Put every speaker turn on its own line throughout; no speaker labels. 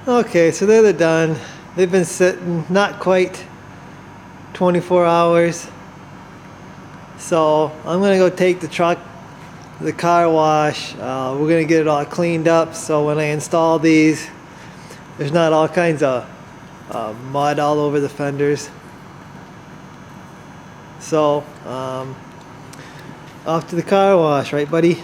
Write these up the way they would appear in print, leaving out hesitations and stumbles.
Okay, so they're done. They've been sitting not quite 24 hours. So I'm gonna go take the truck to the car wash. We're gonna get it all cleaned up so when I install these, there's not all kinds of mud all over the fenders. So off to the car wash, right buddy?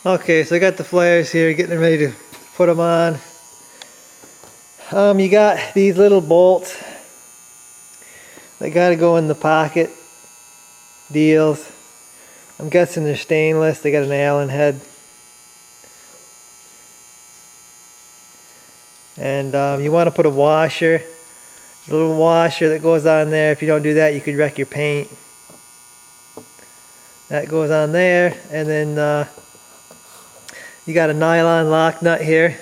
Okay, so I got the flares here, getting ready to put them on. You got these little bolts that got to go in the pocket deals. I'm guessing they're stainless. They got an Allen head. And you want to put a washer, a little washer that goes on there. If you don't do that, you could wreck your paint. That goes on there, and then you got a nylon lock nut here,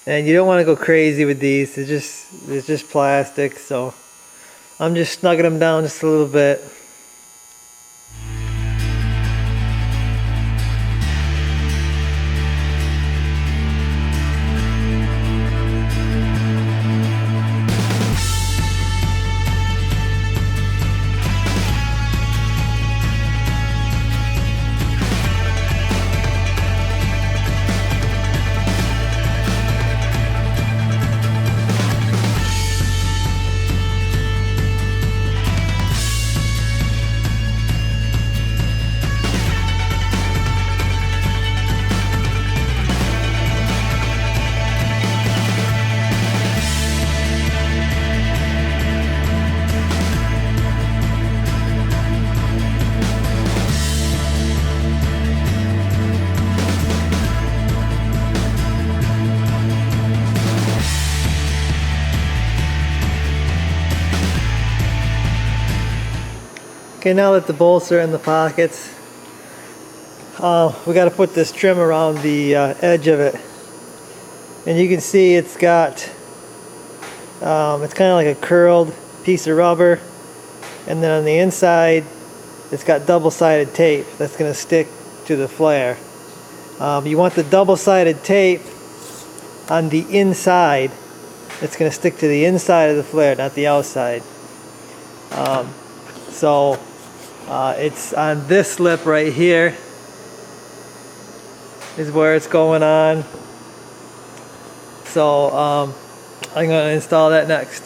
and you don't want to go crazy with these. It's just plastic, so I'm just snugging them down just a little bit. Okay, now that the bolts are in the pockets, we got to put this trim around the edge of it. And you can see it's got, it's kind of like a curled piece of rubber. And then on the inside, it's got double-sided tape that's going to stick to the flare. You want the double-sided tape on the inside. It's going to stick to the inside of the flare, not the outside. So it's on this lip right here is where it's going on. So I'm going to install that next.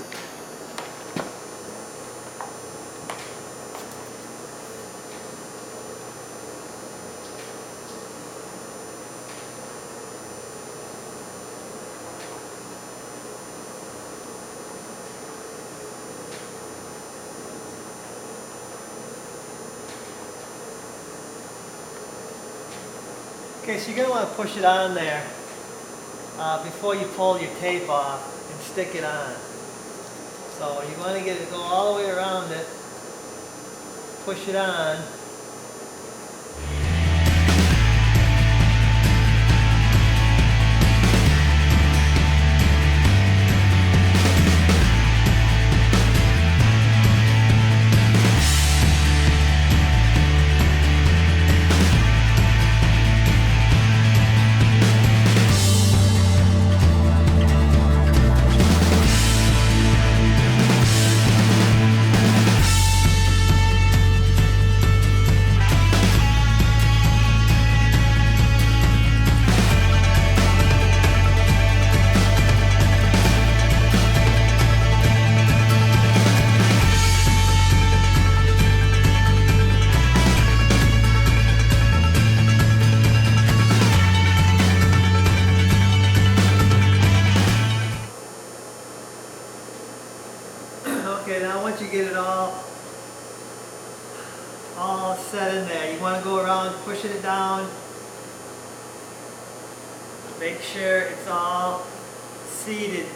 Okay, so you're going to want to push it on there before you pull your tape off and stick it on. So you want to get it go all the way around it, push it on. you get it all set in there. You want to go around pushing it down. Make sure it's all seated.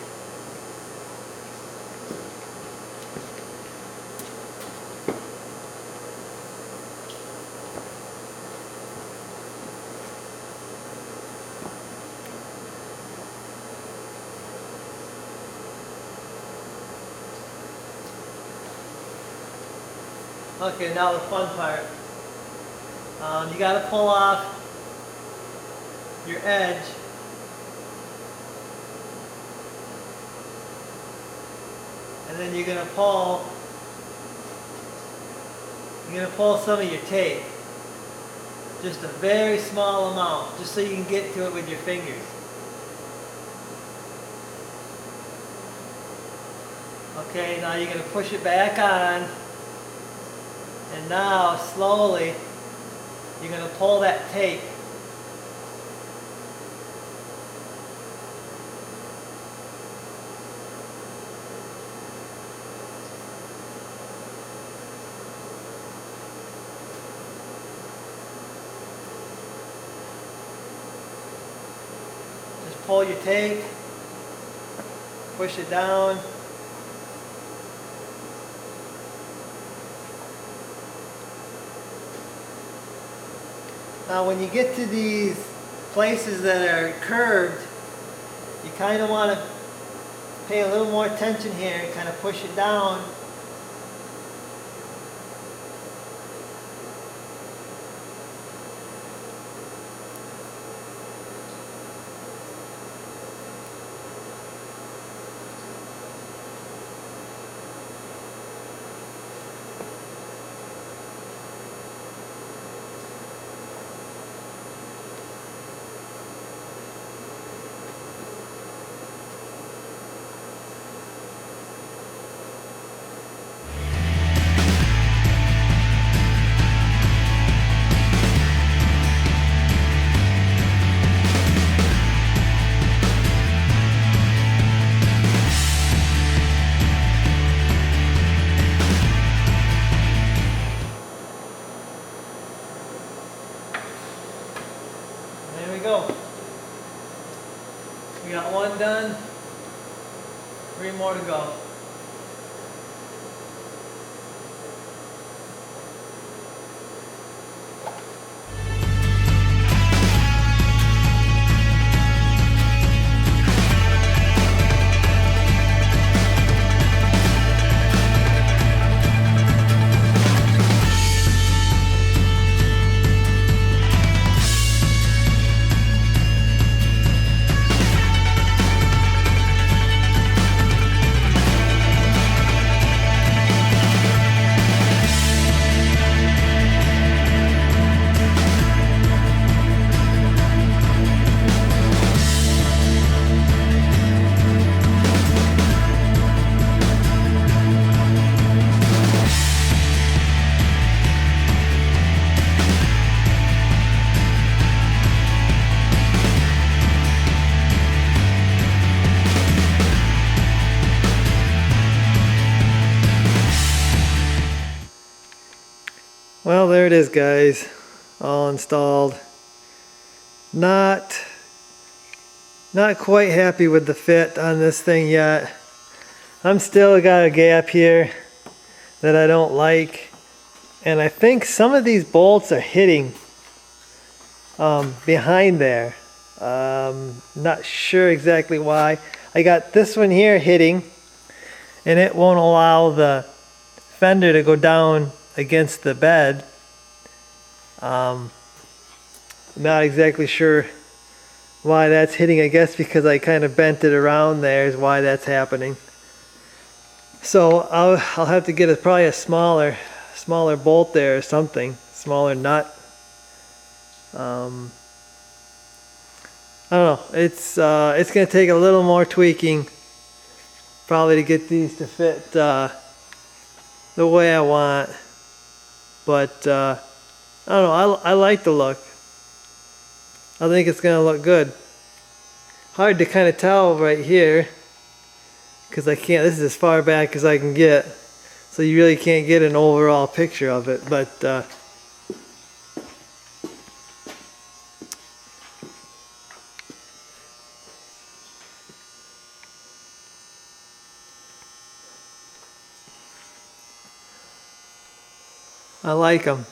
Okay, now the fun part. You got to pull off your edge. And then you're going to pull some of your tape. Just a very small amount, just so you can get to it with your fingers. Okay, now you're going to push it back on. And now, slowly, you're going to pull that tape. Just pull your tape, push it down. Now when you get to these places that are curved, you kind of want to pay a little more attention here and kind of push it down. There we go. We got one done, 3 more to go. Well, there it is, guys, all installed. Not quite happy with the fit on this thing yet. I'm still got a gap here that I don't like, and I think some of these bolts are hitting behind there. Not sure exactly why. I got this one here hitting, and it won't allow the fender to go down against the bed. Not exactly sure why that's hitting. I guess because I kind of bent it around there is why that's happening. So I'll have to get probably a smaller bolt there or something, smaller nut. I don't know. It's gonna take a little more tweaking probably to get these to fit the way I want. But I don't know, I like the look. I think it's gonna look good. Hard to kind of tell right here because I can't, this is as far back as I can get. so you really can't get an overall picture of it, but I like them.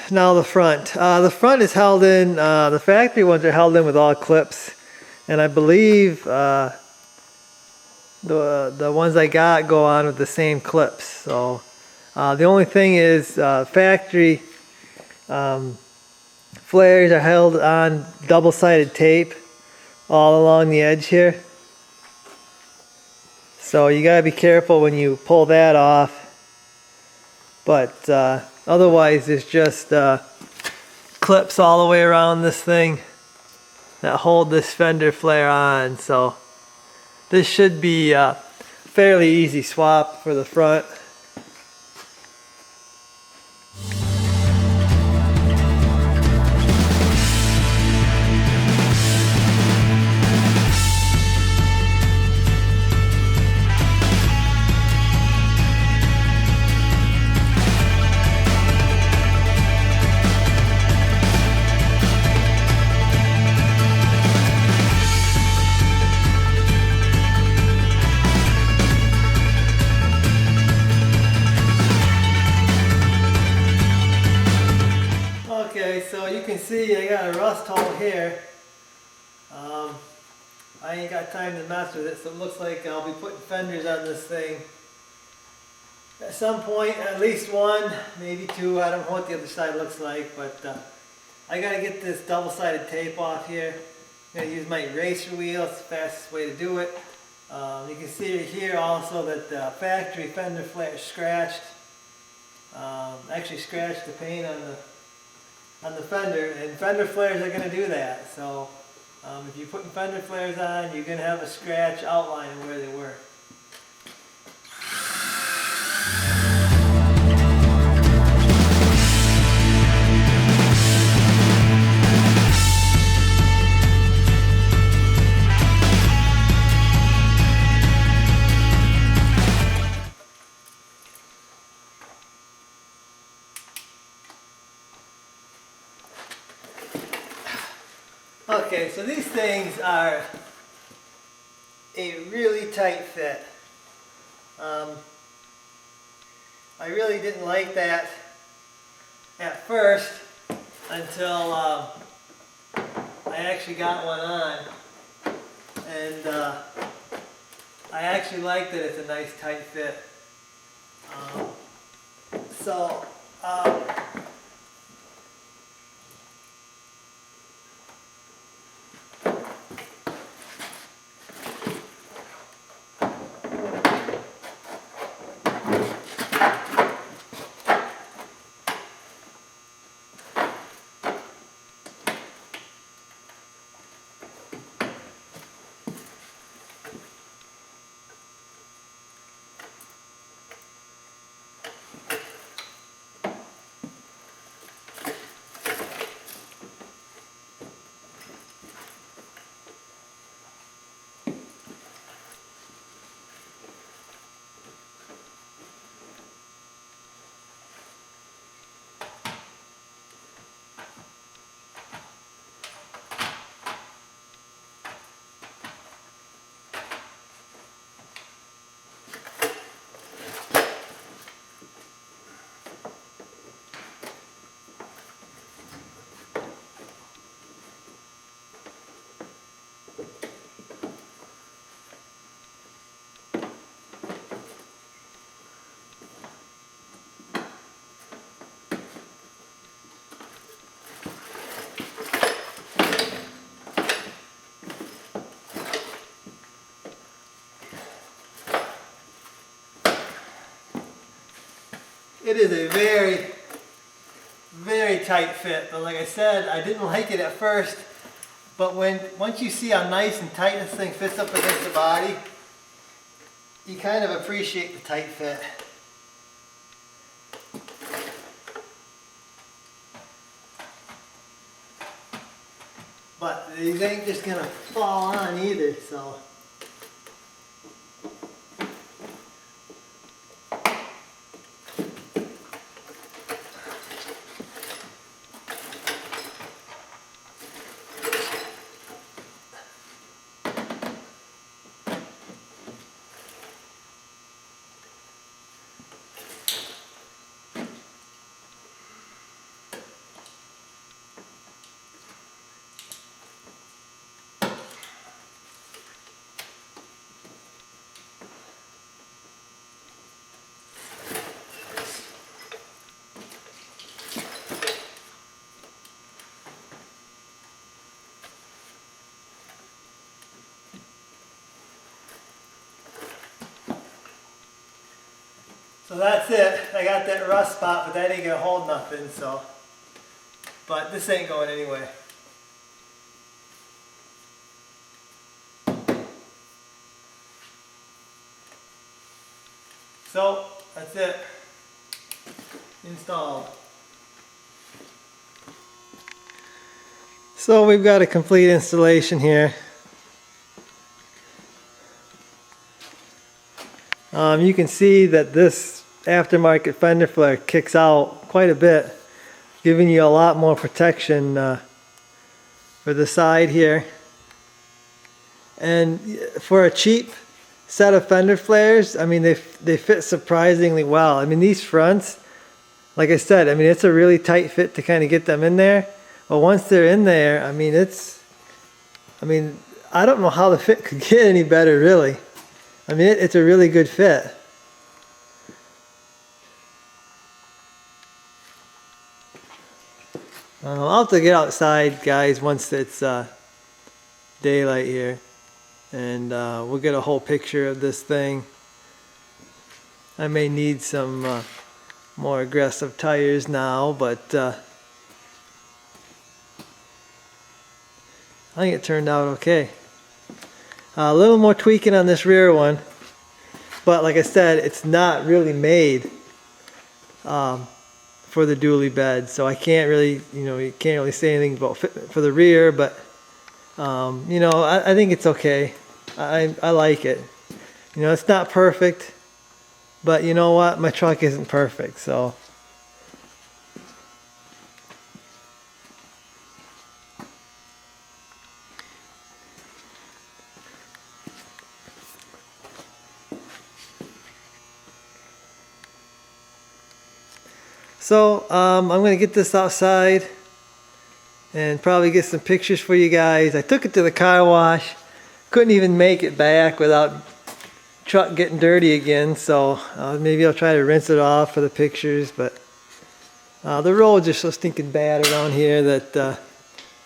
Now the front. The front is held in, the factory ones are held in with all clips, and I believe the ones I got go on with the same clips. So the only thing is factory flares are held on double-sided tape all along the edge here. So you gotta be careful when you pull that off. But otherwise there's just clips all the way around this thing that hold this fender flare on. So this should be a fairly easy swap for the front. Okay, so you can see I got a rust hole here. I ain't got time to mess with it, so it looks like I'll be putting fenders on this thing at some point, at least one, maybe two. I don't know what the other side looks like, but I gotta get this double-sided tape off here. I'm gonna use my eraser wheel. It's the fastest way to do it. You can see here also that the factory fender flare is scratched. Actually scratched the paint on the fender, and fender flares are going to do that. So if you're putting fender flares on, you're going to have a scratch outline of where they were. Okay, so these things are a really tight fit. I really didn't like that at first until I actually got one on, and I actually like that it's a nice tight fit. It is a very, very tight fit, but like I said, I didn't like it at first, but once you see how nice and tight this thing fits up against the body, you kind of appreciate the tight fit. But these ain't just gonna fall on either, so So that's it. I got that rust spot, but that ain't gonna hold nothing, so. But this ain't going anyway. So, that's it. Installed. So we've got a complete installation here. You can see that this aftermarket fender flare kicks out quite a bit, giving you a lot more protection for the side here. And for a cheap set of fender flares, I mean, they fit surprisingly well. I mean, these fronts, like I said, I mean, it's a really tight fit to kind of get them in there. But once they're in there, I mean, I don't know how the fit could get any better, really. I mean, it's a really good fit. I'll have to get outside, guys, once it's daylight here. And we'll get a whole picture of this thing. I may need some more aggressive tires now, but I think it turned out okay. A little more tweaking on this rear one, but like I said, it's not really made for the dually bed, so I can't really, you can't really say anything about fit for the rear, but I think it's okay. I like it. It's not perfect, but you know what? My truck isn't perfect, so. So I'm going to get this outside and probably get some pictures for you guys. I took it to the car wash. Couldn't even make it back without truck getting dirty again. So maybe I'll try to rinse it off for the pictures. But the roads are so stinking bad around here that there's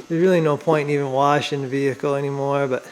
really no point in even washing the vehicle anymore. But